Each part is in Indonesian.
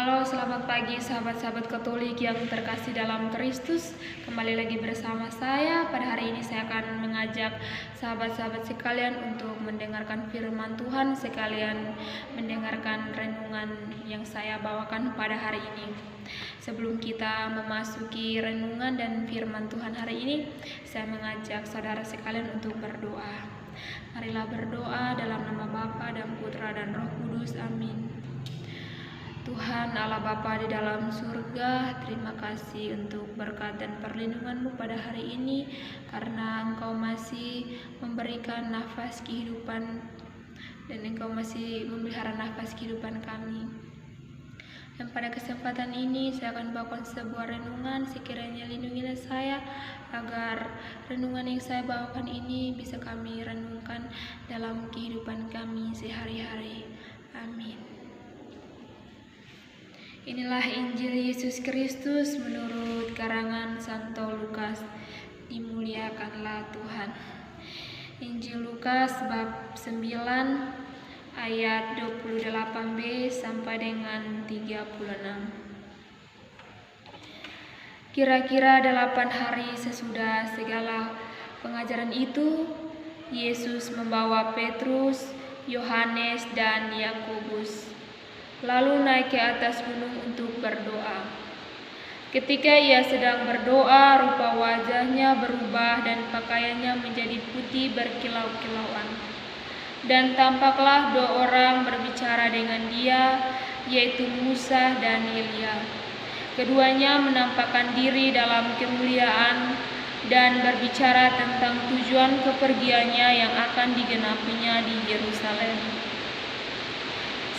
Halo, selamat pagi sahabat-sahabat Katolik yang terkasih dalam Kristus. Kembali lagi bersama saya. Pada hari ini saya akan mengajak sahabat-sahabat sekalian untuk mendengarkan firman Tuhan, sekalian mendengarkan renungan yang saya bawakan pada hari ini. Sebelum kita memasuki renungan dan firman Tuhan hari ini, saya mengajak saudara sekalian untuk berdoa. Marilah berdoa dalam nama Bapa dan Putra dan Roh Kudus. Amin. Tuhan Allah Bapa di dalam surga, terima kasih untuk berkat dan perlindungan-Mu pada hari ini, karena Engkau masih memberikan nafas kehidupan dan Engkau masih memelihara nafas kehidupan kami. Dan pada kesempatan ini saya akan bawakan sebuah renungan, sekiranya lindungilah saya agar renungan yang saya bawakan ini bisa kami renungkan dalam kehidupan kami sehari-hari. Amin. Inilah Injil Yesus Kristus menurut karangan Santo Lukas. Dimuliakanlah Tuhan. Injil Lukas bab 9 ayat 28b sampai dengan 36. Kira-kira 8 hari sesudah segala pengajaran itu, Yesus membawa Petrus, Yohanes, dan Yakobus lalu naik ke atas gunung untuk berdoa. Ketika ia sedang berdoa, rupa wajahnya berubah dan pakaiannya menjadi putih berkilau-kilauan. Dan tampaklah 2 orang berbicara dengan dia, yaitu Musa dan Elia. Keduanya menampakkan diri dalam kemuliaan dan berbicara tentang tujuan kepergiannya yang akan digenapinya di Yerusalem.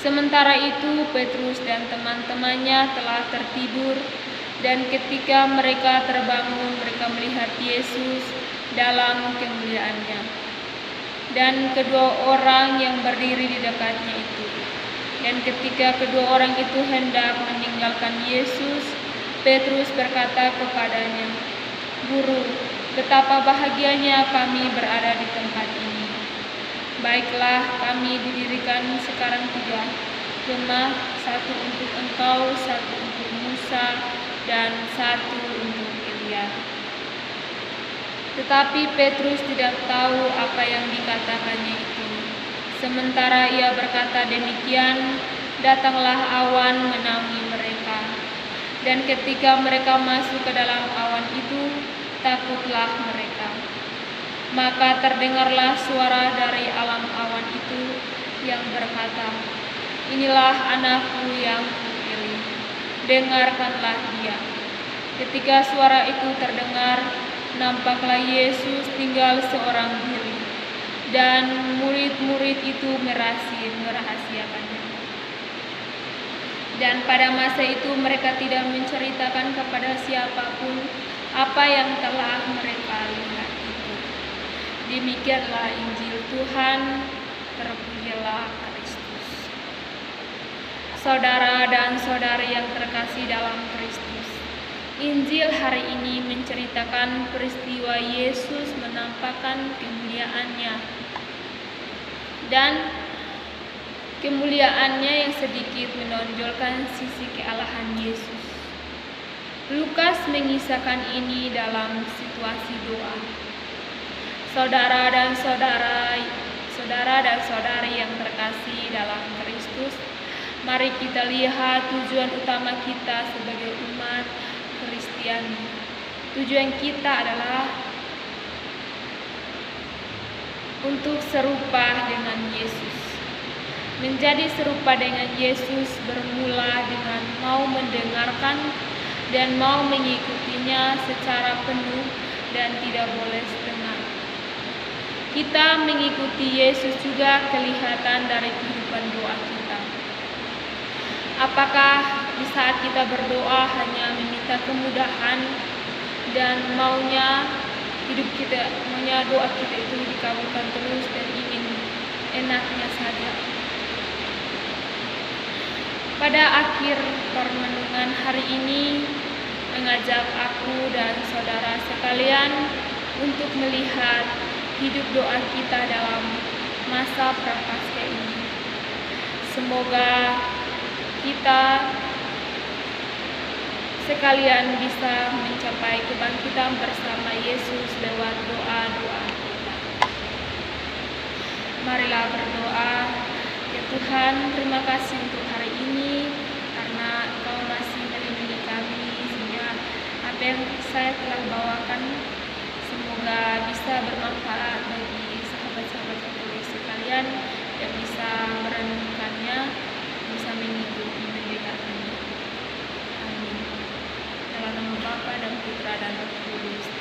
Sementara itu Petrus dan teman-temannya telah tertidur, dan ketika mereka terbangun mereka melihat Yesus dalam kemuliaannya dan kedua orang yang berdiri di dekatnya itu. Dan ketika kedua orang itu hendak meninggalkan Yesus, Petrus berkata kepadanya, "Guru, betapa bahagianya kami berada di tempat ini. Baiklah, kami didirikan sekarang 3 kemah, 1 untuk engkau, 1 untuk Musa, dan 1 untuk Elia." Tetapi Petrus tidak tahu apa yang dikatakannya itu. Sementara ia berkata demikian, datanglah awan menaungi mereka. Dan ketika mereka masuk ke dalam awan itu, takutlah mereka. Maka terdengarlah suara dari alam awan itu yang berkata, "Inilah anakku yang kupilih, dengarkanlah dia." Ketika suara itu terdengar, nampaklah Yesus tinggal seorang diri, dan murid-murid itu merahasiakannya. Dan pada masa itu mereka tidak menceritakan kepada siapapun apa yang telah mereka lihat. Demikianlah Injil Tuhan, terpujilah Kristus. Saudara dan saudari yang terkasih dalam Kristus, Injil hari ini menceritakan peristiwa Yesus menampakkan kemuliaannya, dan kemuliaannya yang sedikit menonjolkan sisi kealahan Yesus. Lukas mengisahkan ini dalam situasi doa. Saudara dan saudari yang terkasih dalam Kristus, mari kita lihat tujuan utama kita sebagai umat Kristiani. Tujuan kita adalah untuk serupa dengan Yesus. Menjadi serupa dengan Yesus bermula dengan mau mendengarkan dan mau mengikutinya secara penuh dan tidak boleh setengah. Kita mengikuti Yesus juga kelihatan dari kehidupan doa kita. Apakah di saat kita berdoa hanya meminta kemudahan dan maunya doa kita itu dikabulkan terus dan ingin enaknya saja? Pada akhir permenungan hari ini mengajak aku dan saudara sekalian untuk melihat hidup doa kita dalam masa prapaskah ini. Semoga kita sekalian bisa mencapai kebangkitan bersama Yesus lewat doa-doa kita. Marilah berdoa. Ya Tuhan, terima kasih untuk hari ini karena Engkau masih melindungi kami, sehingga apa yang saya telah bawakan semoga bisa bermanfaat bagi sahabat-sahabat Katolik sekalian yang bisa merenungkannya, bisa mengikuti mendengarkannya. Amin. Dalam nama Bapa dan Putra dan Roh Kudus.